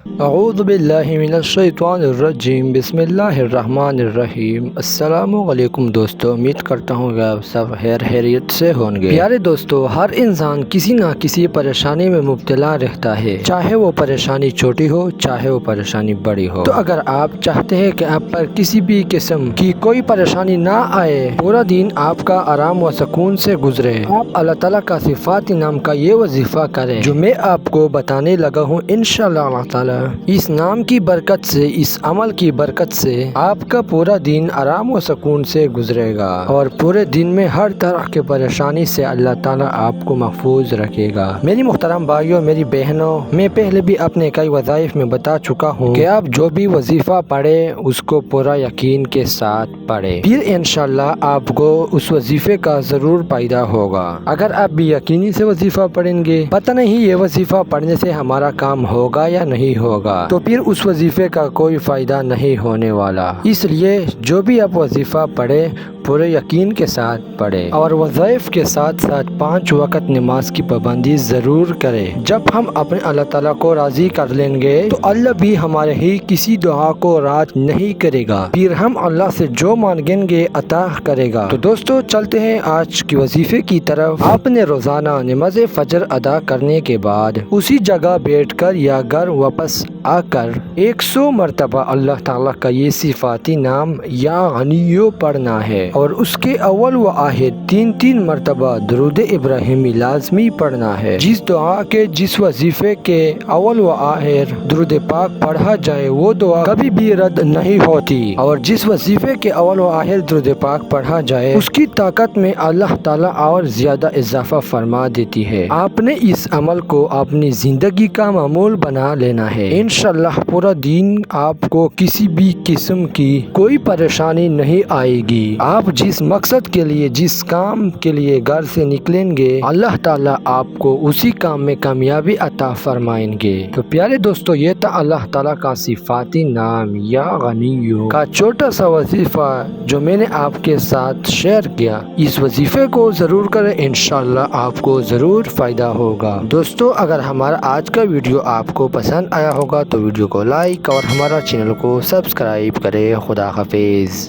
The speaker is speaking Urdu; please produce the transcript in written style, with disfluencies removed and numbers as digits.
اعوذ باللہ من الشیطان الرجیم، بسم اللہ الرحمن الرحیم۔ السلام علیکم دوستو، امید کرتا ہوں کہ آپ سب خیریت سے ہوں گے۔ پیارے دوستو، ہر انسان کسی نہ کسی پریشانی میں مبتلا رہتا ہے، چاہے وہ پریشانی چھوٹی ہو چاہے وہ پریشانی بڑی ہو۔ تو اگر آپ چاہتے ہیں کہ آپ پر کسی بھی قسم کی کوئی پریشانی نہ آئے، پورا دن آپ کا آرام و سکون سے گزرے، آپ اللہ تعالیٰ کا صفات نام کا یہ وظیفہ کریں جو میں آپ کو بتانے لگا ہوں۔ انشاءاللہ اللہ تعالیٰ اس نام کی برکت سے، اس عمل کی برکت سے آپ کا پورا دن آرام و سکون سے گزرے گا، اور پورے دن میں ہر طرح کے پریشانی سے اللہ تعالیٰ آپ کو محفوظ رکھے گا۔ میری محترم بھائیوں، میری بہنوں، میں پہلے بھی اپنے کئی وظائف میں بتا چکا ہوں کہ آپ جو بھی وظیفہ پڑھے اس کو پورا یقین کے ساتھ پڑھے، پھر انشاءاللہ آپ کو اس وظیفے کا ضرور فائدہ ہوگا۔ اگر آپ بھی یقینی سے وظیفہ پڑھیں گے، پتہ نہیں یہ وظیفہ پڑھنے سے ہمارا کام ہوگا یا نہیں ہوگا، تو پھر اس وظیفے کا کوئی فائدہ نہیں ہونے والا۔ اس لیے جو بھی آپ وظیفہ پڑھے پورے یقین کے ساتھ پڑھے، اور وظائف کے ساتھ ساتھ 5 وقت نماز کی پابندی ضرور کرے۔ جب ہم اپنے اللہ تعالیٰ کو راضی کر لیں گے تو اللہ بھی ہمارے ہی کسی دعا کو رد نہیں کرے گا، پھر ہم اللہ سے جو مانگیں گے عطا کرے گا۔ تو دوستو، چلتے ہیں آج کی وظیفے کی طرف۔ آپ نے روزانہ نماز فجر ادا کرنے کے بعد اسی جگہ بیٹھ کر یا گھر واپس آ کر 100 مرتبہ اللہ تعالیٰ کا یہ صفاتی نام یا غنیو پڑھنا ہے، اور اس کے اول و آخر 3 مرتبہ درود ابراہیمی لازمی پڑھنا ہے۔ جس دعا کے، جس وظیفے کے اول و آخر درود پاک پڑھا جائے وہ دعا کبھی بھی رد نہیں ہوتی، اور جس وظیفے کے اول و آخر درود پاک پڑھا جائے اس کی طاقت میں اللہ تعالیٰ اور زیادہ اضافہ فرما دیتی ہے۔ آپ نے اس عمل کو اپنی زندگی کا معمول بنا لینا ہے۔ انشاءاللہ پورا دن آپ کو کسی بھی قسم کی کوئی پریشانی نہیں آئے گی۔ آپ جس مقصد کے لیے، جس کام کے لیے گھر سے نکلیں گے، اللہ تعالیٰ آپ کو اسی کام میں کامیابی عطا فرمائیں گے۔ تو پیارے دوستو، یہ تھا اللہ تعالیٰ کا صفاتی نام یا غنیو کا چھوٹا سا وظیفہ جو میں نے آپ کے ساتھ شیئر کیا۔ اس وظیفے کو ضرور کریں، انشاءاللہ آپ کو ضرور فائدہ ہوگا۔ دوستو، اگر ہمارا آج کا ویڈیو آپ کو پسند آیا ہوگا تو ویڈیو کو لائک اور ہمارا چینل کو سبسکرائب کریں۔ خدا حافظ۔